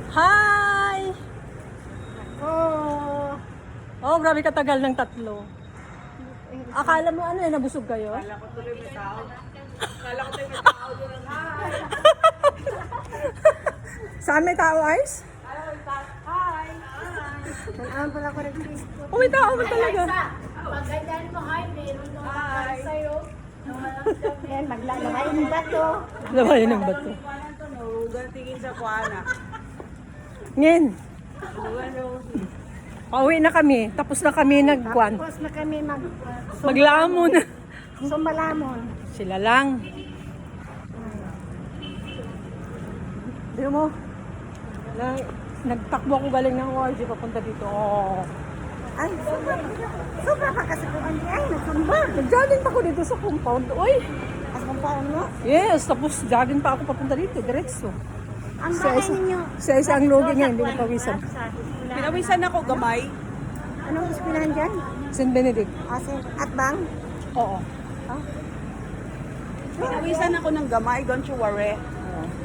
Hi! Oh, Oh, grabe katagal ng tatlo. Akala mo ano nabusog kayo? Kala ko tuloy may tao. Kala ko tuloy may tao doon ang hi. Saan may tao, Ice? Hi. nanaan pala ko rin Facebook. Oh, may tao ba talaga? Pag ganyan mo, hi, meron nung nakakal sa'yo. Yan, maglalabayin ng bato. Labayin ng bato. Kuwanan to, nahugan tingin sa kuwana. Ngin, Ano? pauwi na kami. Tapos na kami nagkwan. Tapos na kami Maglamon. sumbalamon. Sila lang. Di mo? Nagtakbo ako galing ng ORG papunta dito. Oh. Ay, sobra pa kasi kung ano ay, nagsumba. Nag-jogging pa ako dito sa compound. Uy! As kung paano mo, Yes, tapos jogging pa ako papunta dito. Diretso. ang Sa bahay isa- ninyo. sa isa ang logi niya, hindi ko pawisan. Pinawisan ako gamay. Anong ispinahan dyan? St. Benedict. At bang? Oo. Pinawisan ako ng gamay, don't you worry.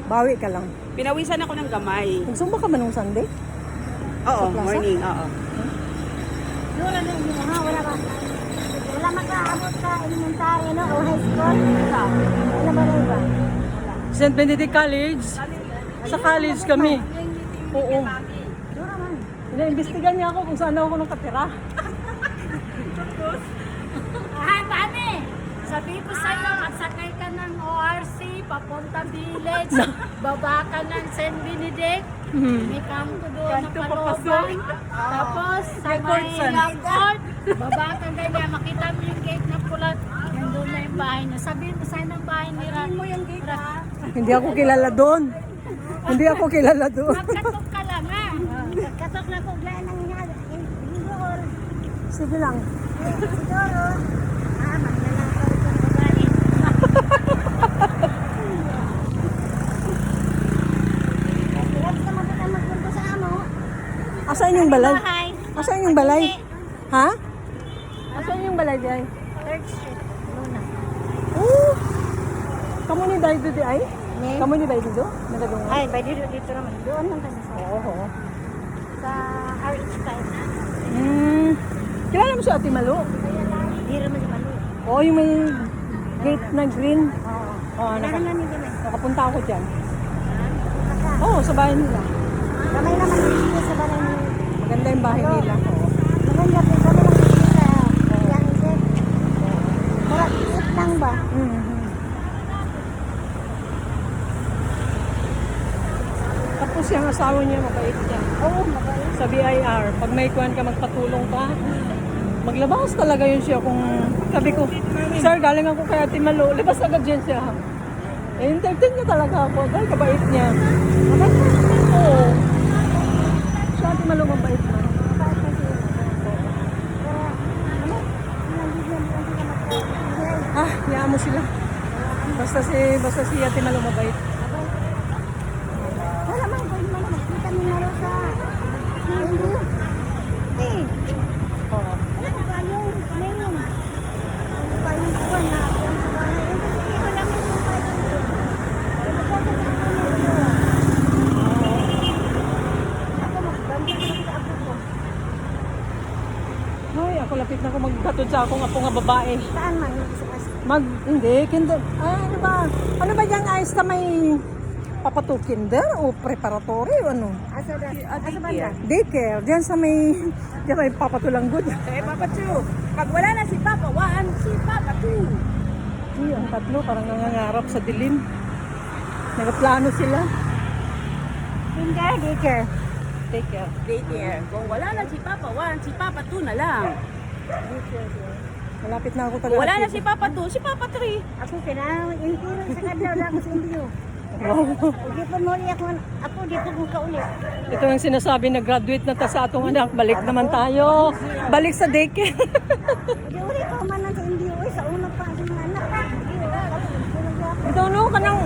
Bawi ka lang. Pinawisan ako ng gamay. Nagsumba ka ba nung Sunday? Oo, plaza? morning, oo. Wala na inyo, ha? Wala ba? Wala makaabot sa elementary, no? O high school? Wala ba na iba? St. Benedict College. Sa college kami. Oo. Dura man. Ina-investigan niya ako kung saan ako nakatira. Ay, mami! Sabi ko sa'yo, magsakay ka ng ORC, papunta village, baba ka ng St. Benedict, may kanto doon ng Kanto Kalooban. Tapos, sa may court, baba ka ganyan, makita mo yung gate na pulat, nandun na yung bahay niya. Sabihin mo sa'yo ng bahay ni Rat. mo yung gate, ha? Hindi ako kilala doon. Hindi ako kilala doon. Magkatok ka lang, ha? Katok na kong lain ng hinggol. Sige lang. Siguro. Magnanakaw itong babae. Hirap naman ito tayo magpunto sa amo. Asan yung balay? Bahay. Asan yung balay? Ha? Asan yung balay di ay? Third Street. Luna. Oo. Kamu ni Daido di ay? Ne? Kamu ni Daido? Nagadungan? Ay, by dito naman. Doon lang kasi sa, Oo. sa RH5. Kilala mo si Ate Malo? Hindi naman si Malu. Oo, yung may gate na green. Oo. Oo, Kailangan namin kami. nakapunta ako dyan. Baka. Oo, sa bahay nila. Kamay naman dito sa balay ni... Maganda yung bahay nila. Oo. Maganda po kami lang dito sa yang isip. Murag isip lang ba? Mhm. Tapos yung asawa niya, mabait niya. Oo, mabait. Sa BIR, pag may kuhan ka, magpatulong ka, maglabas talaga yun siya kung sabi ko, sir, galing ako kay Ate Malo, libas agad dyan siya. Eh, entertain niya talaga ako, dahil kabait niya. Mabait na siya. Oo. Siya Ate Malo, mabait na. Mabait na siya. Pero, ano? Nandito lang sila mag-ibigay. Ah, hayaan mo sila. Basta si Ate Malo mabait. Wala man, pwede man makita ni Maro sa hindi. Eh, Oo. ano ba yung main? Ano ba yung kuwan na ako sa bahay? Hindi ko lang yung kuwan. Ako magbanda ko sa apo ko. Ay, ako lapit na ako magkatod sa akong apo nga babae. Saan man? Sa kasi. Hindi, kinder. Ah, ano ba? Ano ba yung ayos na may papato kinder o preparatory o ano? Asa banda? Daycare. Diyan sa may, diyan may papatulanggod. Eh, Papa Chu, pag wala na si Papa 1, si Papa 2. Ay, ang tatlo parang nangangarap sa dilim. Nagplano sila. Kinder, daycare. Daycare. Daycare. Kung wala na si Papa 1, si Papa 2 na lang. Malapit na ako Kung wala na si Papa 2, si Papa 3. Ako kinahanglan intiro sa kadlaw lang ako sa inyo. Wow. Hindi pa mo ako di pa kong kaulit. Ito ang sinasabi na graduate na ta sa atong anak. Balik naman tayo. Balik sa daycare. Di uli ko man sa inyo sa una pa sa mga anak. Ito no, kanang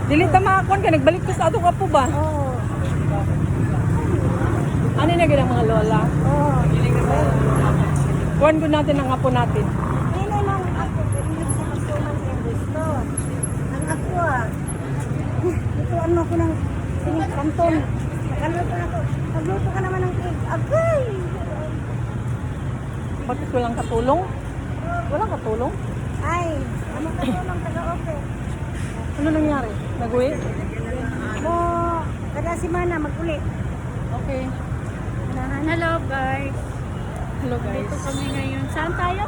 dili tamakon ka, nagbalik ka sa atong apo ba? Oo. Ano na ginang mga lola? Oo. Kuhan ko natin ang apo natin. Hindi naman ako hindi sa kasuman sa gusto. Ang ako ito ano ko ng Sini, kanton. Nagluto na to. Nagluto ka naman ng cake. Agay! Bakit walang katulong? Walang katulong? Ay, ano ka to ng taga-office? Ano nangyari? Nag-uwi? Mo, kada semana mag-uli. Okay. Hello guys. Hello Dito guys. kami ngayon. Saan tayo?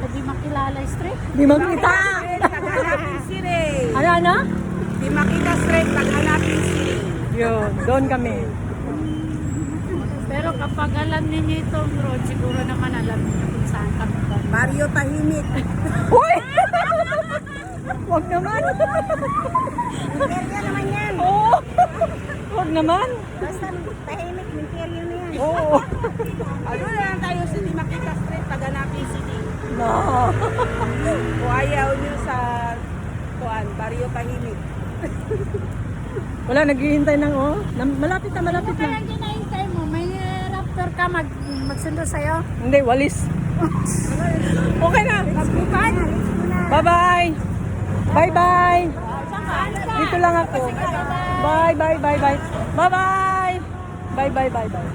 Hindi makilala street. Di makita! Taghanapin City. Ano? Di makita straight, taghanapin City. Yun, doon kami. Pero kapag alam ninyo itong road, siguro naman alam niyo kung saan kami ba. Barrio Tahimik. Uy! Huwag naman! Minteryo naman yan. Oo! Huwag naman! Basta tahimik, minteryo na yan. Oo! Ano na lang tayo sa Di makita straight, taghanapin City. No! Kung ayaw nyo sa Barrio Tahimik. Wala, naghihintay ng malapit na. Kaya ginahintay mo, may raptor ka magsundo sa'yo. Hindi, walis. Okay na. Magbukan. Bye-bye. Bye-bye. Dito lang ako. Bye. Bye. Bye-bye. Bye-bye. Bye-bye. Bye-bye.